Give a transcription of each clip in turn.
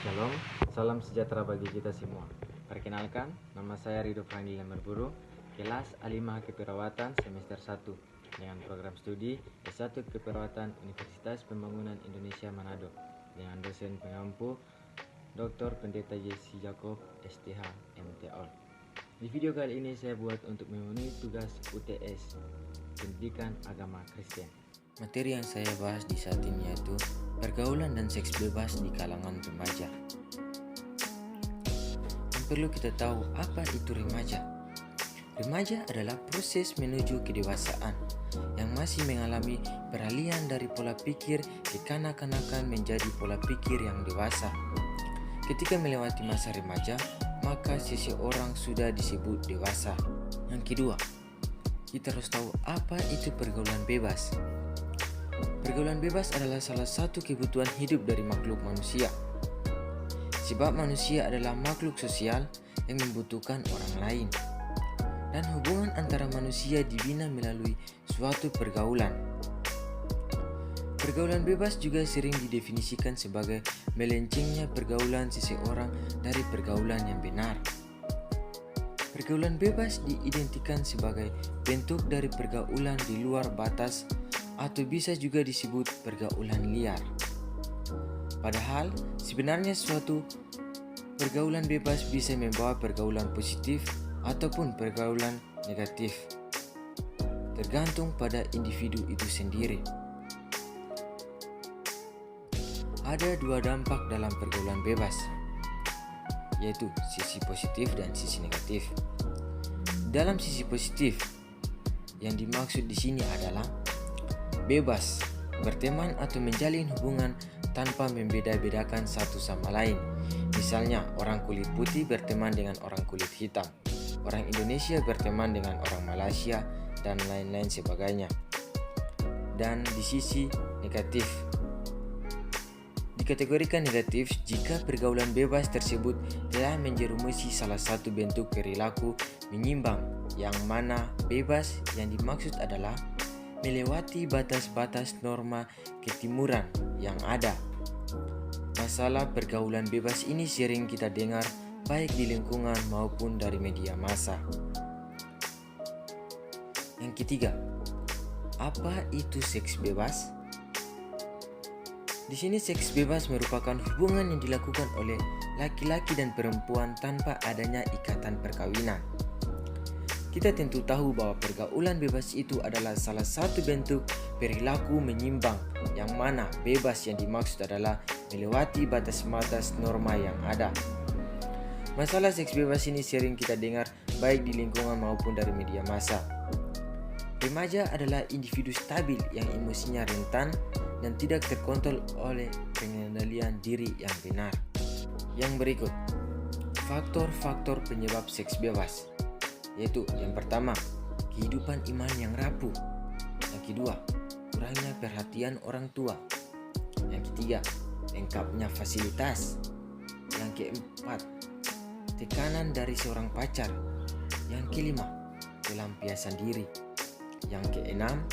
Shalom, salam sejahtera bagi kita semua. Perkenalkan, nama saya Rido Franky Lemerburu, kelas A5 Keperawatan semester 1 dengan program studi S1 Keperawatan Universitas Pembangunan Indonesia Manado dengan dosen pengampu Dr. Pendeta Jesse Jacob STH MTOL. Di video kali ini saya buat untuk memenuhi tugas UTS Pendidikan Agama Kristen. Materi yang saya bahas di saat ini yaitu pergaulan dan seks bebas di kalangan remaja. Yang perlu kita tahu, apa itu remaja? Remaja adalah proses menuju kedewasaan yang masih mengalami peralihan dari pola pikir kekanak-kanakan menjadi pola pikir yang dewasa. Ketika melewati masa remaja, maka seseorang sudah disebut dewasa. Yang kedua, kita harus tahu apa itu pergaulan bebas. Pergaulan bebas adalah salah satu kebutuhan hidup dari makhluk manusia. Sebab manusia adalah makhluk sosial yang membutuhkan orang lain. Dan hubungan antara manusia dibina melalui suatu pergaulan. Pergaulan bebas juga sering didefinisikan sebagai melencengnya pergaulan seseorang dari pergaulan yang benar. Pergaulan bebas diidentikan sebagai bentuk dari pergaulan di luar batas atau bisa juga disebut pergaulan liar. Padahal sebenarnya suatu pergaulan bebas bisa membawa pergaulan positif ataupun pergaulan negatif, tergantung pada individu itu sendiri. Ada dua dampak dalam pergaulan bebas, yaitu sisi positif dan sisi negatif. Dalam sisi positif, yang dimaksud di sini adalah bebas berteman atau menjalin hubungan tanpa membeda-bedakan satu sama lain. Misalnya, orang kulit putih berteman dengan orang kulit hitam, orang Indonesia berteman dengan orang Malaysia, dan lain-lain sebagainya. Dan di sisi negatif, dikategorikan negatif jika pergaulan bebas tersebut telah menjerumusi salah satu bentuk perilaku menyimpang, yang mana bebas yang dimaksud adalah melewati batas-batas norma ketimuran yang ada. Masalah pergaulan bebas ini sering kita dengar baik di lingkungan maupun dari media massa. Yang ketiga, apa itu seks bebas? Di sini seks bebas merupakan hubungan yang dilakukan oleh laki-laki dan perempuan tanpa adanya ikatan perkawinan. Kita tentu tahu bahwa pergaulan bebas itu adalah salah satu bentuk perilaku menyimpang, yang mana bebas yang dimaksud adalah melewati batas-batas norma yang ada. Masalah seks bebas ini sering kita dengar baik di lingkungan maupun dari media massa. Remaja adalah individu stabil yang emosinya rentan dan tidak terkontrol oleh pengendalian diri yang benar. Yang berikut, faktor-faktor penyebab seks bebas, yaitu yang pertama, kehidupan iman yang rapuh. Yang kedua, kurangnya perhatian orang tua. Yang ketiga, lengkapnya fasilitas. Yang keempat, tekanan dari seorang pacar. Yang kelima, pelampiasan diri. Yang keenam,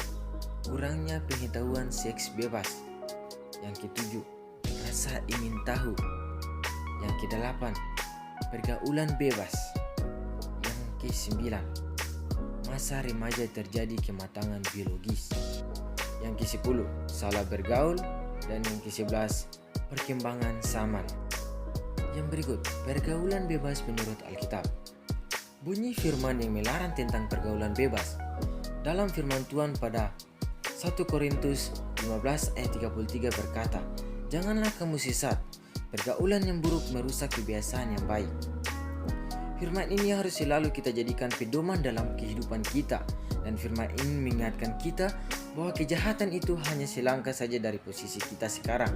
kurangnya pengetahuan seks bebas. Yang ketujuh, rasa ingin tahu. Yang kedelapan, pergaulan bebas. Ke-9, masa remaja terjadi kematangan biologis. Yang ke-10, salah bergaul. Dan yang ke-11, perkembangan zaman. Yang berikut, pergaulan bebas menurut Alkitab. Bunyi firman yang melarang tentang pergaulan bebas dalam firman Tuhan pada 1 Korintus 15 ayat 33 berkata, "Janganlah kamu sesat, pergaulan yang buruk merusak kebiasaan yang baik." Firman ini harus selalu kita jadikan pedoman dalam kehidupan kita, dan firman ini mengingatkan kita bahwa kejahatan itu hanya selangkah saja dari posisi kita sekarang.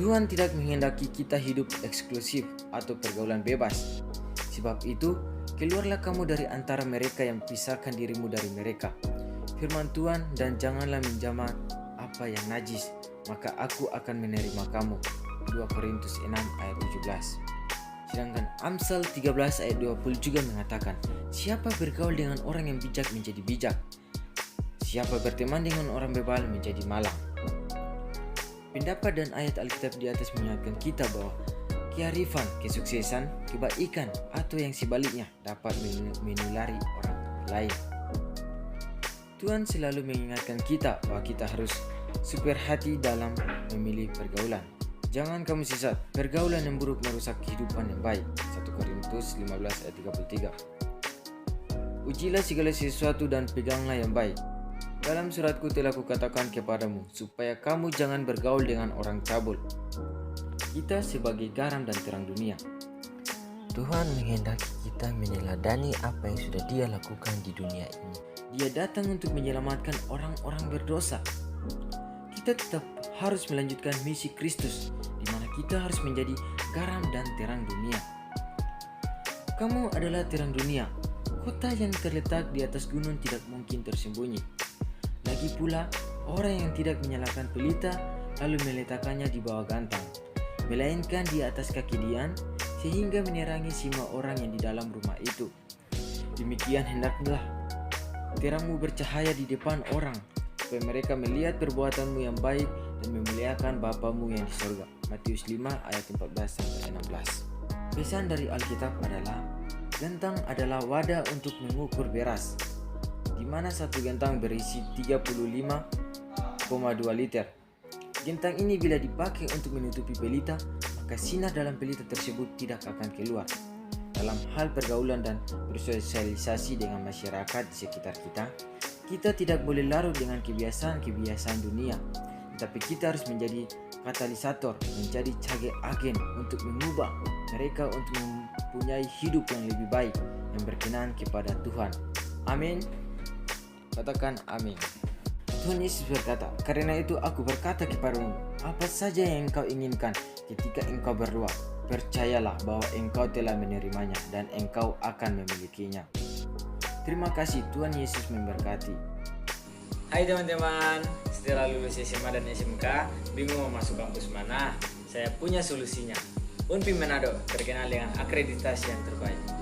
Tuhan tidak menghendaki kita hidup eksklusif atau pergaulan bebas. Sebab itu, keluarlah kamu dari antara mereka yang pisahkan dirimu dari mereka. Firman Tuhan, dan janganlah menjamah apa yang najis, maka aku akan menerima kamu. 2 Korintus 6 ayat 17. Sedangkan Amsal 13 ayat 20 juga mengatakan, siapa bergaul dengan orang yang bijak menjadi bijak, siapa berteman dengan orang bebal menjadi malang. Pendapat dan ayat Alkitab di atas mengingatkan kita bahwa kearifan, kesuksesan, kebaikan, atau yang sebaliknya dapat menulari orang lain. Tuhan selalu mengingatkan kita bahwa kita harus super hati dalam memilih pergaulan. Jangan kamu sesat, pergaulan yang buruk merusak kehidupan yang baik. 1 Korintus 15 ayat 33. Ujilah segala sesuatu dan peganglah yang baik. Dalam suratku telah kukatakan kepadamu, supaya kamu jangan bergaul dengan orang cabul. Kita sebagai garam dan terang dunia. Tuhan menghendaki kita meneladani apa yang sudah Dia lakukan di dunia ini. Dia datang untuk menyelamatkan orang-orang berdosa. Kita tetap harus melanjutkan misi Kristus, di mana kita harus menjadi garam dan terang dunia. Kamu adalah terang dunia. Kota yang terletak di atas gunung tidak mungkin tersembunyi. Lagi pula, orang yang tidak menyalakan pelita lalu meletakkannya di bawah gantang, melainkan di atas kaki Dian, sehingga menerangi semua orang yang di dalam rumah itu. Demikian hendaklah terangmu bercahaya di depan orang, supaya mereka melihat perbuatanmu yang baik dan memuliakan Bapamu yang di surga. Matius 5 ayat 14-16. Pesan dari Alkitab adalah, gentang adalah wadah untuk mengukur beras, di mana satu gentang berisi 35,2 liter. Gentang ini bila dipakai untuk menutupi pelita, maka sinar dalam pelita tersebut tidak akan keluar. Dalam hal pergaulan dan bersosialisasi dengan masyarakat di sekitar kita, kita tidak boleh larut dengan kebiasaan-kebiasaan dunia, tetapi kita harus menjadi katalisator, menjadi sebagai agen untuk mengubah mereka untuk mempunyai hidup yang lebih baik yang berkenan kepada Tuhan. Amin. Katakan amin. Tuhan Yesus berkata, "Karena itu aku berkata kepadamu, apa saja yang engkau inginkan ketika engkau berdoa, percayalah bahwa engkau telah menerimanya dan engkau akan memilikinya." Terima kasih, Tuhan Yesus memberkati. Hai teman-teman, setelah lulus SMA dan SMK, bingung mau masuk kampus mana? Saya punya solusinya. Unpim Manado terkenal dengan akreditasi yang terbaik.